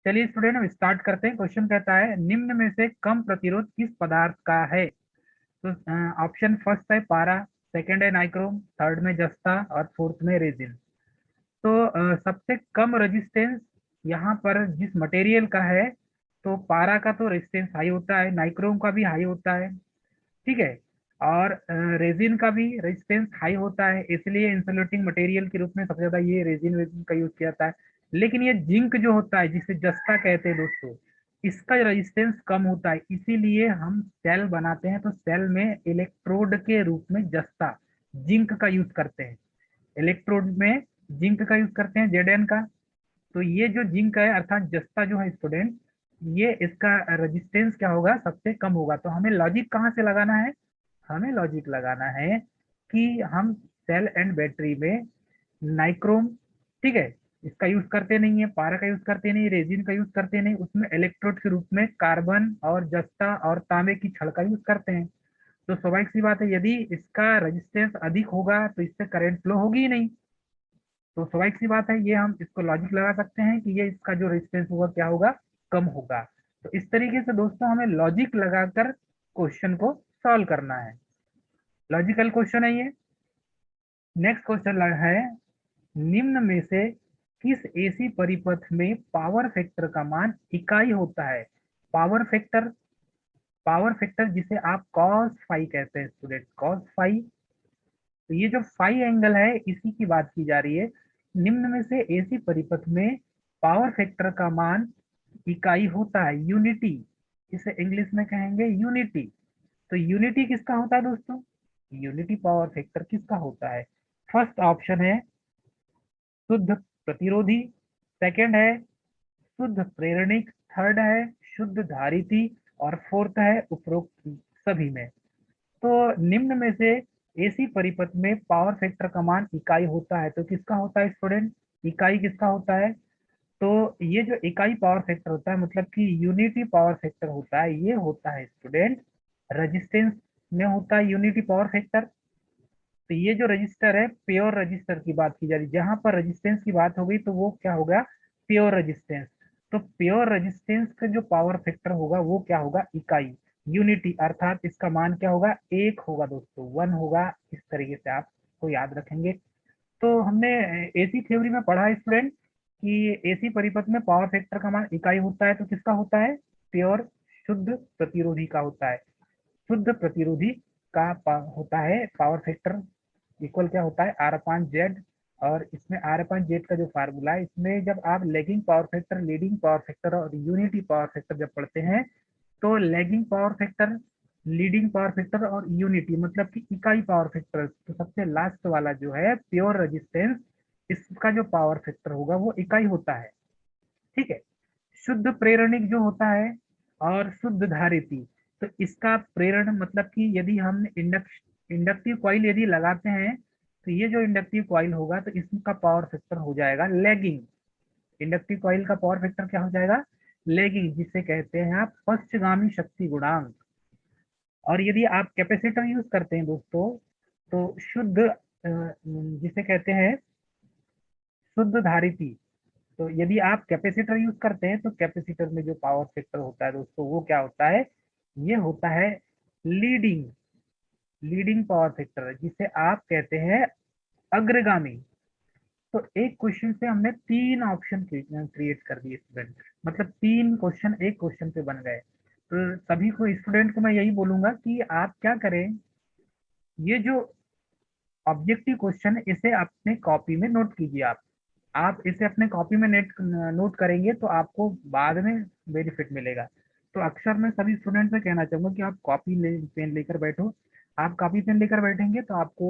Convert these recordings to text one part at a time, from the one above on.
चलिए स्टूडेंट हम स्टार्ट करते हैं। क्वेश्चन कहता है निम्न में से कम प्रतिरोध किस पदार्थ का है। तो ऑप्शन फर्स्ट है पारा, सेकंड है नाइक्रोम, थर्ड में जस्ता और फोर्थ में रेजिन। तो सबसे कम रेजिस्टेंस यहाँ पर जिस मटेरियल का है, तो पारा का तो रेजिस्टेंस हाई होता है, नाइक्रोम का भी हाई होता है, ठीक है। और रेजिन का भी रेजिस्टेंस हाई होता है, इसलिए इंसुलेटिंग मटेरियल के रूप में सबसे ज्यादा ये रेजिन वेजिन का यूज किया जाता है। लेकिन ये जिंक जो होता है, जिसे जस्ता कहते हैं दोस्तों, इसका रेजिस्टेंस कम होता है, इसीलिए हम सेल बनाते हैं तो सेल में इलेक्ट्रोड के रूप में जस्ता जिंक का यूज करते हैं। इलेक्ट्रोड में जिंक का यूज करते हैं, जेडन का। तो ये जो जिंक है अर्थात जस्ता जो है स्टूडेंट, ये इसका रेजिस्टेंस क्या होगा, सबसे कम होगा। तो हमें लॉजिक कहाँ से लगाना है, हमें लॉजिक लगाना है कि हम सेल एंड बैटरी में नाइक्रोम, ठीक है, इसका यूज करते नहीं है, पारा का यूज करते नहीं, रेजिन का यूज करते नहीं, उसमें इलेक्ट्रोड के रूप में कार्बन और जस्ता और तांबे की छड़ का यूज करते हैं। तो स्वाभाविक सी बात है, यदि इसका रेजिस्टेंस अधिक होगा तो इससे करंट फ्लो होगी ही नहीं। तो स्वाभाविक सी बात है, ये हम इसको लॉजिक लगा सकते हैं कि ये इसका जो रेजिस्टेंस होगा क्या होगा, कम होगा। तो इस तरीके से दोस्तों हमें लॉजिक लगाकर क्वेश्चन को सॉल्व करना है। लॉजिकल क्वेश्चन है ये। नेक्स्ट क्वेश्चन है निम्न में से किस एसी परिपथ में पावर फैक्टर का मान इकाई होता है। पावर फैक्टर, पावर फैक्टर जिसे आप कॉस फाई कहते हैं स्टूडेंट, कॉस फाई। तो ये जो फाई एंगल है इसी की बात की जा रही है। निम्न में से एसी परिपथ में पावर फैक्टर का मान इकाई होता है, यूनिटी, इसे इंग्लिश में कहेंगे यूनिटी। तो यूनिटी किसका होता है दोस्तों, यूनिटी पावर फैक्टर किसका होता है। फर्स्ट ऑप्शन है शुद्ध प्रतिरोधी, सेकंड है शुद्ध प्रेरणिक, थर्ड है शुद्ध धारिती और फोर्थ है उपरोक्त सभी में। तो निम्न में से एसी परिपथ में पावर फैक्टर का मान इकाई होता है, तो किसका होता है स्टूडेंट, इकाई किसका होता है। तो ये जो इकाई पावर फैक्टर होता है, मतलब कि यूनिटी पावर फैक्टर होता है, ये होता है स्टूडेंट रेजिस्टेंस में होता है यूनिटी पावर फैक्टर। तो ये जो रजिस्टर है प्योर रजिस्टर की बात की जा रही है, जहां पर रेजिस्टेंस की बात हो गई तो वो क्या होगा, प्योर रेजिस्टेंस। तो प्योर रेजिस्टेंस का जो पावर फैक्टर होगा वो क्या होगा, इकाई, यूनिटी, अर्थात इसका मान क्या होगा, एक होगा दोस्तों, वन होगा। इस तरीके से आपको याद रखेंगे। तो हमने एसी थ्योरी में पढ़ा है स्टूडेंट कि एसी परिपथ में पावर फैक्टर का मान इकाई होता है, तो किसका होता है, प्योर शुद्ध प्रतिरोधी का होता है। शुद्ध प्रतिरोधी का होता है पावर फैक्टर इक्वल क्या होता है, आर अपान जेड। और इसमें आर अपान जेड का जो फार्मूला है, इसमें जब आप lagging power factor, leading power factor और यूनिटी पावर फैक्टर जब पढ़ते हैं, तो lagging power factor, leading power factor और यूनिटी मतलब कि इकाई पावर फैक्टर, तो सबसे लास्ट वाला जो है प्योर रेजिस्टेंस, इसका जो पावर फैक्टर होगा वो इकाई होता है, ठीक है। शुद्ध प्रेरणिक जो होता है और शुद्ध धारिती, तो इसका प्रेरण मतलब कि यदि हम इंडक्टिव कॉइल यदि लगाते हैं, तो ये जो इंडक्टिव कॉइल होगा तो इसका पावर फैक्टर हो जाएगा लेगिंग। इंडक्टिव कॉइल का पावर फैक्टर क्या हो जाएगा, लेगिंग, जिसे कहते हैं आप पश्चगामी शक्ति गुणांक। और यदि आप कैपेसिटर यूज करते हैं दोस्तों, तो शुद्ध जिसे कहते हैं शुद्ध धारिती। तो यदि आप कैपेसिटर यूज करते हैं तो कैपेसिटर में जो पावर फैक्टर होता है दोस्तों वो क्या होता है, ये होता है लीडिंग, लीडिंग पावर फैक्टर, जिसे आप कहते हैं अग्रगामी। तो एक क्वेश्चन से हमने तीन ऑप्शन क्रिएट कर दिए स्टूडेंट, मतलब तीन क्वेश्चन एक क्वेश्चन पे बन गए। तो सभी को स्टूडेंट को मैं यही बोलूंगा कि आप क्या करें, ये जो ऑब्जेक्टिव क्वेश्चन इसे अपने कॉपी में नोट कीजिए। आप इसे अपने कॉपी में नेट नोट करेंगे तो आपको बाद में बेनिफिट मिलेगा। तो अक्सर मैं सभी स्टूडेंट से कहना चाहूंगा कि आप कॉपी पेन लेकर बैठो। आप कॉपी पेन लेकर बैठेंगे तो आपको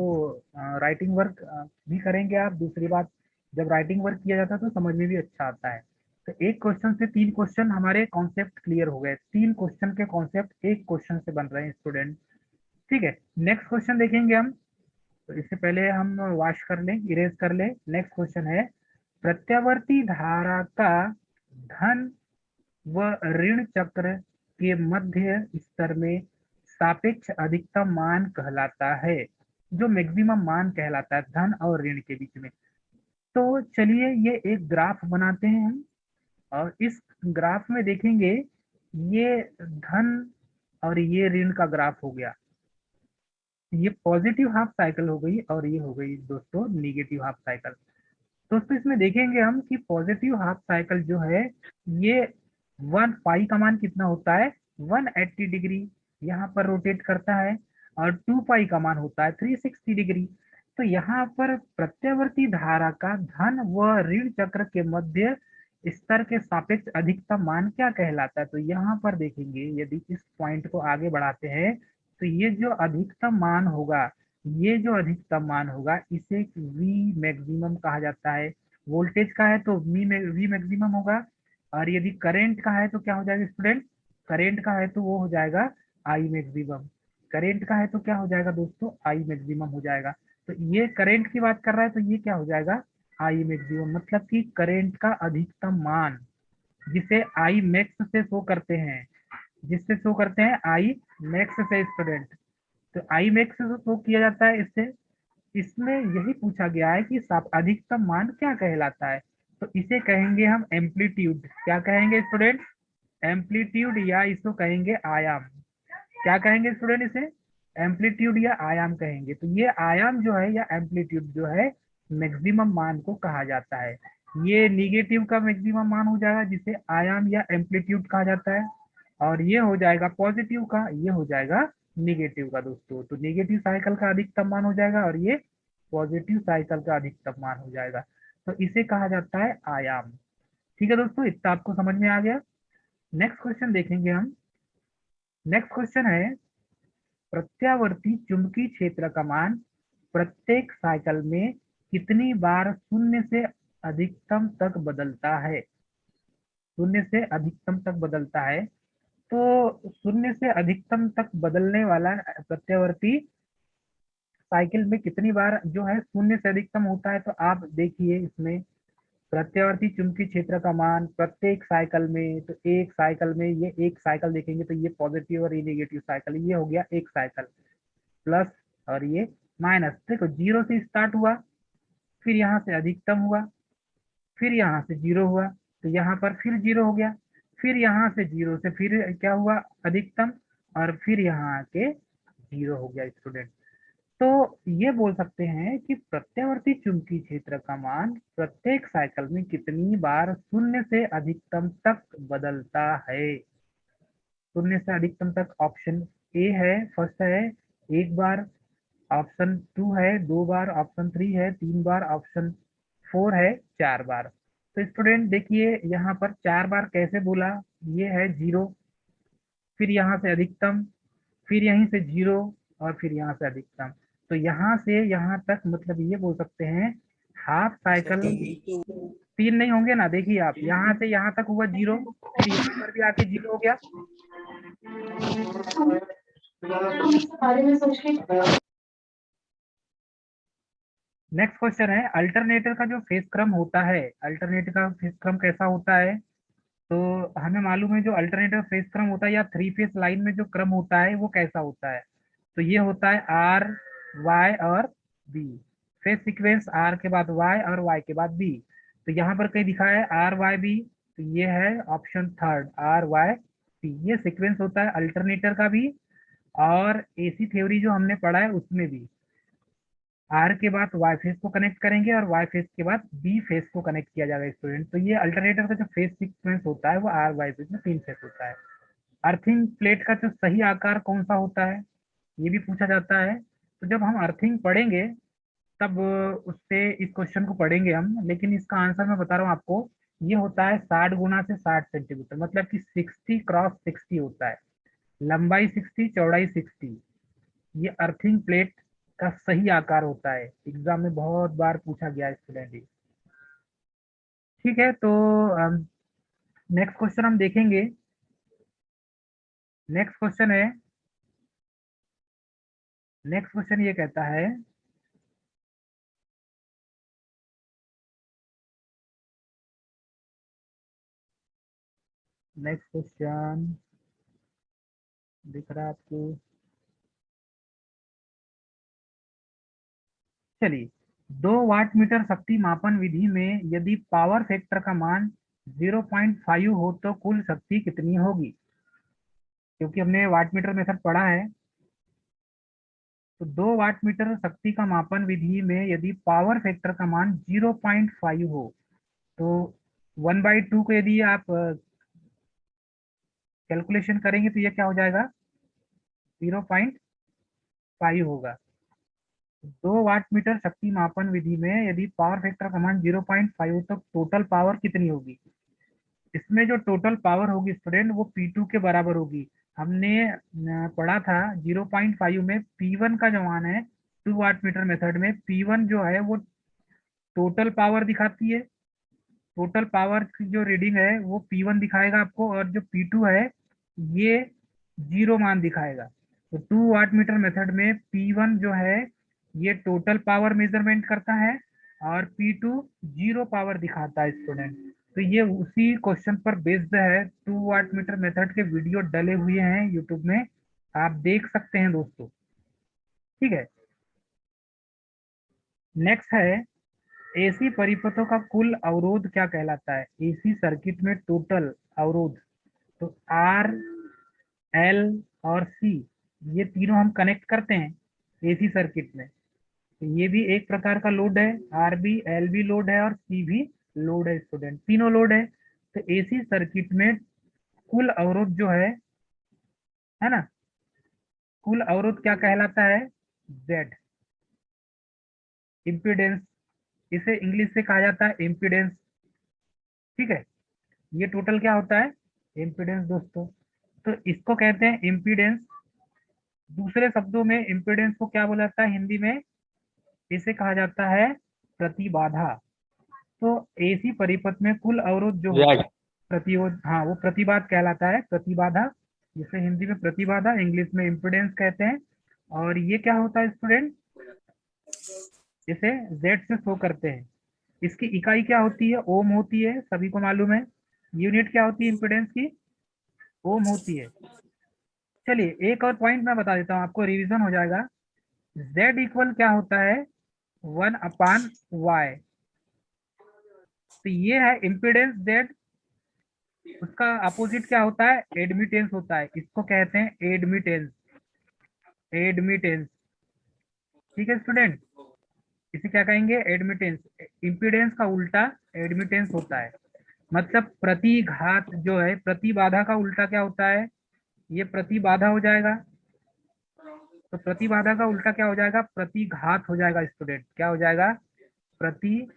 राइटिंग वर्क भी करेंगे आप। दूसरी बात, जब राइटिंग वर्क किया जाता है तो समझ में भी अच्छा आता है। तो एक क्वेश्चन से तीन क्वेश्चन हमारे कॉन्सेप्ट क्लियर हो गए, तीन क्वेश्चन के कॉन्सेप्ट एक क्वेश्चन से बन रहे हैं स्टूडेंट, ठीक है। नेक्स्ट क्वेश्चन देखेंगे हम। तो इससे पहले हम वॉश कर लें, इरेज कर लें। नेक्स्ट क्वेश्चन है प्रत्यावर्ती धारा का धन व ऋण चक्र के मध्य स्तर में सापेक्ष अधिकतम मान कहलाता है, जो मैक्सिमम मान कहलाता है धन और ऋण के बीच में। तो चलिए ये एक ग्राफ बनाते हैं हम। और इस ग्राफ में देखेंगे ये धन और ये ऋण का ग्राफ हो गया, ये पॉजिटिव हाफ साइकिल हो गई और ये हो गई दोस्तों निगेटिव हाफ साइकिल। दोस्तों इसमें देखेंगे हम कि पॉजिटिव हाफ साइकिल जो है ये 1 पाई का मान कितना होता है 180 डिग्री यहाँ पर रोटेट करता है, और 2 पाई का मान होता है 360 डिग्री। तो यहाँ पर प्रत्यावर्ती धारा का धन व ऋण चक्र के मध्य स्तर के सापेक्ष अधिकतम मान क्या कहलाता है। तो यहाँ पर देखेंगे यदि इस पॉइंट को आगे बढ़ाते हैं तो ये जो अधिकतम मान होगा, ये जो अधिकतम मान होगा इसे वी मैक्सिमम कहा जाता है। वोल्टेज का है तो वी मैक्सिमम होगा, और यदि करंट का है तो क्या हो जाएगा स्टूडेंट, करंट का है तो वो हो जाएगा आई मैक्सिमम। करंट का है तो क्या हो जाएगा दोस्तों, आई मैक्सिमम हो जाएगा। तो ये करंट की बात कर रहा है तो ये क्या हो जाएगा आई मैक्सिमम, मतलब कि करंट का अधिकतम मान जिसे आई मैक्स से शो करते हैं, जिससे शो करते हैं आई मैक्स से स्टूडेंट। तो आई मैक्स से शो किया जाता है इससे। इसमें यही पूछा गया है कि अधिकतम मान क्या कहलाता है। तो इसे कहेंगे हम एम्पलीट्यूड। क्या कहेंगे स्टूडेंट, एम्पलीट्यूड, या इसको कहेंगे आयाम। क्या कहेंगे स्टूडेंट इसे, एम्पलीट्यूड या आयाम कहेंगे। तो ये आयाम जो है या एम्पलीट्यूड जो है मैक्सिमम मान को कहा जाता है। ये निगेटिव का मैक्सिमम मान हो जाएगा जिसे आयाम या एम्पलीट्यूड कहा जाता है, और ये हो जाएगा पॉजिटिव का, ये हो जाएगा निगेटिव का दोस्तों। तो निगेटिव साइकिल का अधिकतम मान हो जाएगा और ये पॉजिटिव साइकिल का अधिकतम मान हो जाएगा। तो इसे कहा जाता है आयाम। ठीक है दोस्तों, इतना आपको समझ में आ गया। नेक्स्ट क्वेश्चन देखेंगे हम। नेक्स्ट क्वेश्चन है प्रत्यावर्ती चुंबकीय क्षेत्र का मान प्रत्येक साइकिल में कितनी बार शून्य से अधिकतम तक बदलता है। शून्य से अधिकतम तक बदलता है। तो शून्य से अधिकतम तक बदलने वाला प्रत्यावर्ती साइकिल में कितनी बार जो है शून्य से अधिकतम होता है। तो आप देखिए इसमें प्रत्यावर्ती चुंबकीय क्षेत्र का मान प्रत्येक साइकिल में, तो एक साइकिल में ये एक साइकिल देखेंगे तो ये पॉजिटिव और ये नेगेटिव साइकिल, ये हो गया एक साइकिल प्लस और ये माइनस। देखो जीरो से स्टार्ट हुआ, फिर यहाँ से अधिकतम हुआ, फिर यहाँ से जीरो हुआ, तो यहाँ पर फिर जीरो हो गया, फिर यहाँ से जीरो से फिर क्या हुआ अधिकतम, और फिर यहाँ के जीरो हो गया स्टूडेंट। तो ये बोल सकते हैं कि प्रत्यावर्ती चुंबकीय क्षेत्र का मान प्रत्येक साइकिल में कितनी बार शून्य से अधिकतम तक बदलता है। शून्य से अधिकतम तक ऑप्शन ए है फर्स्ट है एक बार, ऑप्शन 2 है 2 बार, ऑप्शन 3 है 3 बार, ऑप्शन 4 है 4 बार। तो स्टूडेंट देखिए यहाँ पर 4 बार कैसे बोला, ये है जीरो, फिर यहाँ से अधिकतम, फिर यहीं से जीरो, और फिर यहाँ से अधिकतम। तो यहाँ से यहाँ तक मतलब ये बोल सकते हैं हाफ साइकिल। तीन नहीं होंगे ना, देखिए आप यहाँ से यहाँ तक हुआ जीरो, फिर यहाँ पर भी आके जीरो हो गया। नेक्स्ट क्वेश्चन है अल्टरनेटर का जो फेज क्रम होता है, अल्टरनेटर का फेज क्रम कैसा होता है। तो हमें मालूम है जो अल्टरनेटर फेज क्रम होता है या थ्री फेज लाइन में जो क्रम होता है वो कैसा होता है। तो ये होता है आर वाई और बी, फेज सीक्वेंस आर के बाद वाई और वाई के बाद बी। तो यहाँ पर कहीं दिखा है आर वाई बी, तो ये है option third R Y B, ये सीक्वेंस होता है अल्टरनेटर का भी, और एसी थ्योरी जो हमने पढ़ा है उसमें भी आर के बाद वाई फेज को कनेक्ट करेंगे और वाई फेज के बाद बी फेज को कनेक्ट किया जाएगा स्टूडेंट। तो ये अल्टरनेटर का जो फेज सीक्वेंस होता है वो आर वाई फेज में 3 फेज होता है। अर्थिंग प्लेट का जो सही आकार कौन सा होता है ये भी पूछा जाता है। तो जब हम अर्थिंग पढ़ेंगे तब उससे इस क्वेश्चन को पढ़ेंगे हम, लेकिन इसका आंसर मैं बता रहा हूँ आपको, ये होता है 60 गुना से 60 सेंटीमीटर, मतलब कि 60 × 60 होता है, लंबाई 60 चौड़ाई 60, ये अर्थिंग प्लेट का सही आकार होता है। एग्जाम में बहुत बार पूछा गया है स्टूडेंट। ठीक है, तो नेक्स्ट क्वेश्चन हम देखेंगे। नेक्स्ट क्वेश्चन है, नेक्स्ट क्वेश्चन ये कहता है नेक्स्ट क्वेश्चन दिख रहा है आपको, चलिए 2 वाट मीटर शक्ति मापन विधि में यदि पावर फैक्टर का मान 0.5 हो तो कुल शक्ति कितनी होगी? क्योंकि हमने वाटमीटर मेथड पढ़ा है, तो 2 वाटमीटर शक्ति का मापन विधि में यदि पावर फैक्टर का मान 0.5 हो तो 1/2 को यदि आप कैलकुलेशन करेंगे तो ये क्या हो जाएगा? 0.5 होगा। 2 वाट मीटर शक्ति मापन विधि में यदि पावर फैक्टर का मान 0.5 हो तो टोटल पावर कितनी होगी? इसमें जो टोटल पावर होगी स्टूडेंट वो P2 के बराबर होगी। हमने पढ़ा था 0.5 में P1 का जो मान है 2 वाट मीटर मेथड में, P1 जो है वो टोटल पावर दिखाती है। टोटल पावर की जो रीडिंग है वो P1 दिखाएगा आपको, और जो P2 है ये 0 मान दिखाएगा। तो 2 वाट मीटर मेथड में P1 जो है ये टोटल पावर मेजरमेंट करता है और P2 0 पावर दिखाता है स्टूडेंट। तो ये उसी क्वेश्चन पर बेस्ड है। 2 वाट मीटर मेथड के वीडियो डले हुए हैं यूट्यूब में, आप देख सकते हैं दोस्तों। ठीक है, नेक्स्ट है एसी परिपथों का कुल अवरोध क्या कहलाता है? एसी सर्किट में टोटल अवरोध, तो आर, एल और सी, ये तीनों हम कनेक्ट करते हैं एसी सर्किट में, तो ये भी एक प्रकार का लोड है। आर भी, एल भी लोड है और सी भी लोड है स्टूडेंट, तीनों लोड है। तो एसी सर्किट में कुल अवरोध जो है ना, कुल अवरोध क्या कहलाता है? जेड, इम्पीडेंस, इसे इंग्लिश से कहा जाता है इम्पीडेंस। ठीक है, ये टोटल क्या होता है? इम्पीडेंस दोस्तों। तो इसको कहते हैं इम्पीडेंस। दूसरे शब्दों में इम्पीडेंस को क्या बोला जाता है हिंदी में? इसे कहा जाता है प्रतिबाधा। तो एसी परिपथ में कुल अवरोध जो होता है प्रतिरोध, हाँ वो प्रतिबाध कहलाता है, प्रतिबाधा, जिसे हिंदी में प्रतिबाधा, इंग्लिश में इम्पीडेंस कहते हैं। और ये क्या होता है स्टूडेंट? इसे जेड से शो करते हैं। इसकी इकाई क्या होती है? ओम होती है, सभी को मालूम है। यूनिट क्या होती है इम्पीडेंस की? ओम होती है। चलिए एक और पॉइंट मैं बता देता हूँ आपको, रिवीजन हो जाएगा। Z इक्वल क्या होता है? 1/Y। तो ये है इम्पीडेंस Z, उसका अपोजिट क्या होता है? एडमिटेंस होता है, इसको कहते हैं एडमिटेंस, एडमिटेंस। ठीक है स्टूडेंट, इसे क्या कहेंगे? एडमिटेंस। इम्पीडेंस का उल्टा एडमिटेंस होता है। मतलब प्रतिघात जो है, प्रतिबाधा का उल्टा क्या होता है? ये प्रतिबाधा हो जाएगा। तो प्रतिबाधा का उल्टा क्या हो जाएगा? प्रतिघात हो जाएगा स्टूडेंट। क्या हो जाएगा? प्रतिघात।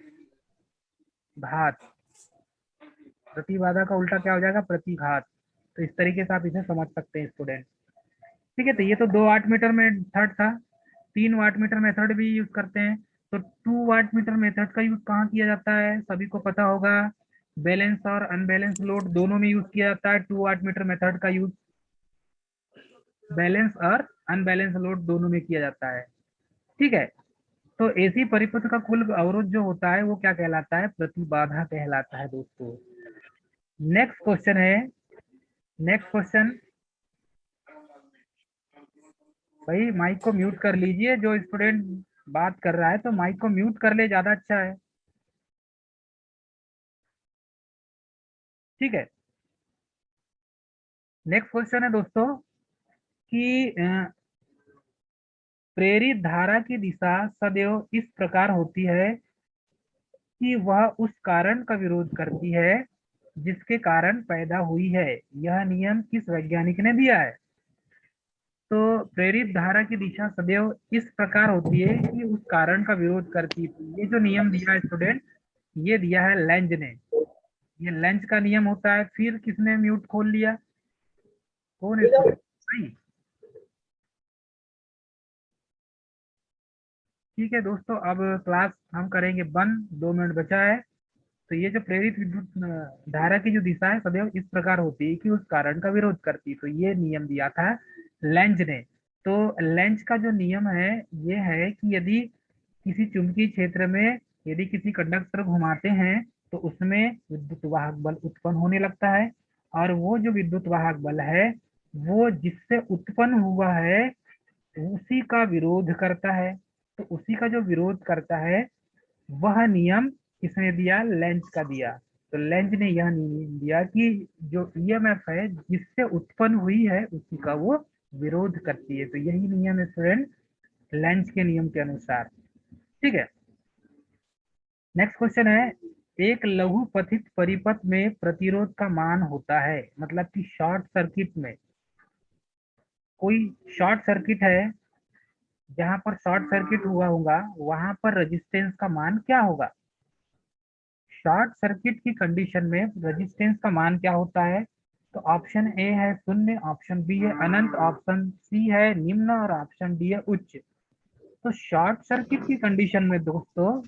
प्रतिबाधा का उल्टा क्या हो जाएगा? प्रतिघात। तो इस तरीके से आप इसे समझ सकते हैं स्टूडेंट। ठीक है, तो ये तो 2 वाट मीटर मेथड था। 3 वाट मीटर मेथड भी यूज करते हैं। तो 2 वाट मीटर मेथड का यूज कहाँ किया जाता है? सभी को पता होगा, बैलेंस और अनबैलेंस लोड दोनों में यूज किया जाता है। 2 वाट मीटर मेथड का यूज बैलेंस और अनबैलेंस लोड दोनों में किया जाता है। ठीक है, तो एसी परिपथ का कुल अवरोध जो होता है वो क्या कहलाता है? प्रतिबाधा कहलाता है दोस्तों। नेक्स्ट क्वेश्चन है, नेक्स्ट क्वेश्चन। भाई माइक को म्यूट कर लीजिए, जो स्टूडेंट बात कर रहा है तो माइक को म्यूट कर ले, ज्यादा अच्छा है। ठीक है, नेक्स्ट क्वेश्चन है दोस्तों कि प्रेरित धारा की दिशा सदैव इस प्रकार होती है कि वह उस कारण का विरोध करती है जिसके कारण पैदा हुई है। यह नियम किस वैज्ञानिक ने दिया है? तो प्रेरित धारा की दिशा सदैव इस प्रकार होती है कि उस कारण का विरोध करती है। ये जो नियम दिया है स्टूडेंट, ये दिया है लेंज ने। ये लेंज का नियम होता है। फिर किसने म्यूट खोल लिया? कौन स्टूडेंट भाई? ठीक है दोस्तों, अब क्लास हम करेंगे बंद, 2 मिनट बचा है। तो ये जो प्रेरित विद्युत धारा की जो दिशा है सदैव इस प्रकार होती है कि उस कारण का विरोध करती है, तो ये नियम दिया था लेंज ने। तो लेंज का जो नियम है ये है कि यदि किसी चुंबकीय क्षेत्र में यदि किसी कंडक्टर घुमाते हैं तो उसमें विद्युत वाहक बल उत्पन्न होने लगता है, और वो जो विद्युत वाहक बल है वो जिससे उत्पन्न हुआ है उसी का विरोध करता है। तो उसी का जो विरोध करता है वह नियम किसने दिया? लेंज का दिया। तो लेंज ने यह नियम दिया कि जो ईएमएफ है जिससे उत्पन्न हुई है उसी का वो विरोध करती है। तो यही नियम है स्टूडेंट, लेंज के नियम के अनुसार। ठीक है, नेक्स्ट क्वेश्चन है, एक लघु पथित परिपथ में प्रतिरोध का मान होता है, मतलब कि शॉर्ट सर्किट में, कोई शॉर्ट सर्किट है, जहां पर शॉर्ट सर्किट हुआ होगा वहां पर रेजिस्टेंस का मान क्या होगा? शॉर्ट सर्किट की कंडीशन में रेजिस्टेंस का मान क्या होता है? तो ऑप्शन ए है शून्य, ऑप्शन बी है अनंत, ऑप्शन सी है निम्न और ऑप्शन डी है उच्च। तो शॉर्ट सर्किट की कंडीशन में दोस्तों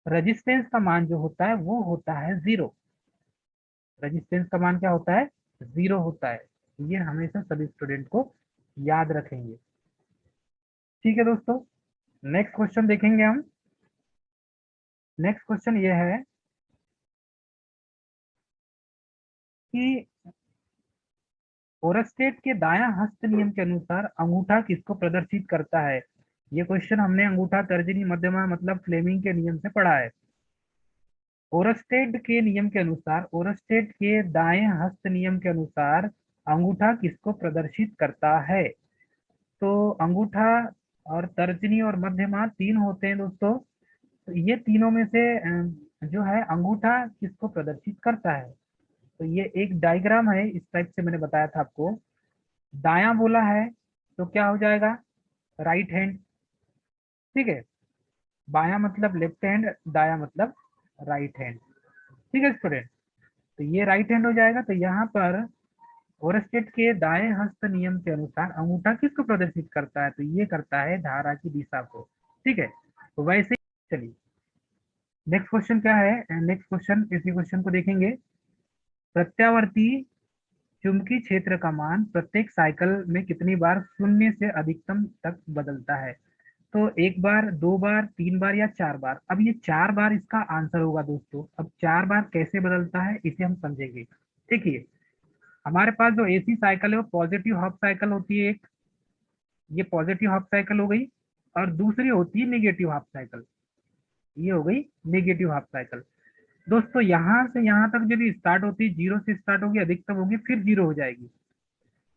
रेजिस्टेंस का मान जो होता है वो होता है जीरो। रेजिस्टेंस का मान क्या होता है? जीरो होता है। ये हमेशा सभी स्टूडेंट को याद रखेंगे। ठीक है दोस्तों, नेक्स्ट क्वेश्चन देखेंगे हम। नेक्स्ट क्वेश्चन ये है कि ओरस्टेट के दायां हस्त नियम के अनुसार अंगूठा किसको प्रदर्शित करता है? ये क्वेश्चन हमने अंगूठा तर्जनी मध्यमा मतलब फ्लेमिंग के नियम से पढ़ा है। ओरस्टेट के नियम के अनुसार, ओरस्टेट के दाएं हस्त नियम के अनुसार अंगूठा किसको प्रदर्शित करता है? तो अंगूठा और तर्जनी और मध्यमा तीन होते हैं दोस्तों। तो ये तीनों में से जो है अंगूठा किसको प्रदर्शित करता है? तो ये एक डायग्राम है, इस टाइप से मैंने बताया था आपको। दायां बोला है तो क्या हो जाएगा? Right hand. ठीक है, बायां मतलब लेफ्ट हैंड, दाया मतलब राइट हैंड। ठीक है स्टूडेंट, तो ये राइट हैंड हो जाएगा। तो यहाँ पर ओरस्टेट के दाएं हस्त नियम के अनुसार अंगूठा किसको प्रदर्शित करता है? तो ये करता है धारा की दिशा को। ठीक है, तो वैसे चलिए नेक्स्ट क्वेश्चन क्या है। नेक्स्ट क्वेश्चन, इसी क्वेश्चन को देखेंगे। प्रत्यावर्ती चुंबकीय क्षेत्र का मान प्रत्येक साइकिल में कितनी बार शून्य से अधिकतम तक बदलता है? तो एक बार, दो बार, तीन बार या चार बार? अब ये चार बार इसका आंसर होगा दोस्तों। अब चार बार कैसे बदलता है इसे हम समझेंगे। देखिए, हमारे पास जो एसी साइकिल है वो पॉजिटिव हाफ साइकिल होती है एक, ये पॉजिटिव हाफ साइकिल हो गई, और दूसरी होती है नेगेटिव हाफ साइकिल, ये हो गई नेगेटिव हाफ साइकिल। दोस्तों यहाँ से यहाँ तक जब स्टार्ट होती है, जीरो से स्टार्ट होगी, अधिकतम होगी, फिर जीरो हो जाएगी।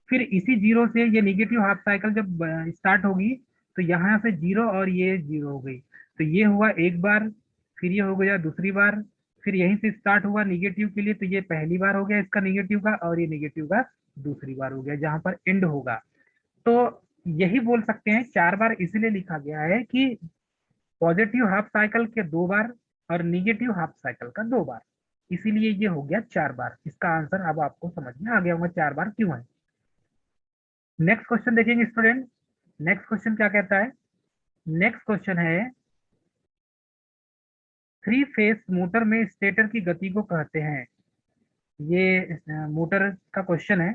फिर इसी जीरो से ये नेगेटिव हाफ साइकिल जब स्टार्ट होगी, तो यहाँ से जीरो और ये जीरो हो गई। तो ये हुआ एक बार, फिर ये हो गया दूसरी बार, फिर यहीं से स्टार्ट हुआ नेगेटिव के लिए, तो ये पहली बार हो गया इसका नेगेटिव का, और ये नेगेटिव का दूसरी बार हो गया जहां पर एंड होगा। तो यही बोल सकते हैं चार बार इसलिए लिखा गया है कि पॉजिटिव हाफ साइकिल के दो बार और निगेटिव हाफ साइकिल का दो बार, इसीलिए ये हो गया चार बार। इसका आंसर अब आपको समझ में आ गया होगा चार बार क्यों है। नेक्स्ट क्वेश्चन देखेंगे स्टूडेंट। नेक्स्ट क्वेश्चन क्या कहता है? नेक्स्ट क्वेश्चन है, थ्री फेस मोटर में स्टेटर की गति को कहते हैं। ये मोटर का क्वेश्चन है,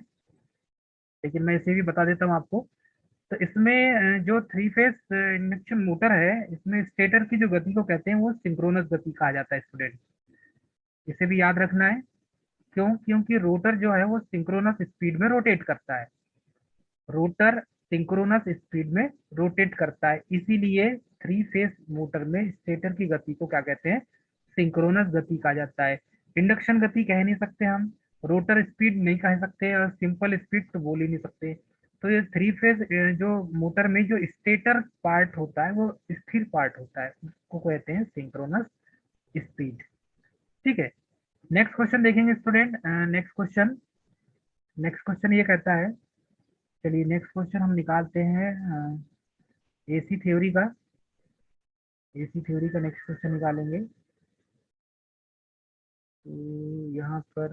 लेकिन मैं इसे भी बता देता हूँ आपको। तो इसमें जो थ्री फेस इंडक्शन मोटर है, इसमें स्टेटर की जो गति को कहते हैं वो सिंक्रोनस गति कहा जाता है स्टूडेंट। इसे भी याद रखना है। क्यों? क्योंकि रोटर जो है वो सिंक्रोनस स्पीड में रोटेट करता है। रोटर सिंक्रोनस स्पीड में रोटेट करता है, इसीलिए थ्री फेस मोटर में स्टेटर की गति को क्या कहते हैं? सिंक्रोनस गति कहा जाता है। इंडक्शन गति कह नहीं सकते हम, रोटर स्पीड नहीं कह सकते, और सिंपल स्पीड तो बोल ही नहीं सकते। तो ये थ्री फेस जो मोटर में जो स्टेटर पार्ट होता है वो स्थिर पार्ट होता है, उसको कहते हैं सिंक्रोनस स्पीड। ठीक है, नेक्स्ट क्वेश्चन देखेंगे स्टूडेंट। नेक्स्ट क्वेश्चन ये कहता है, चलिए नेक्स्ट क्वेश्चन हम निकालते हैं एसी थ्योरी का। एसी थ्योरी का नेक्स्ट क्वेश्चन निकालेंगे। तो यहाँ पर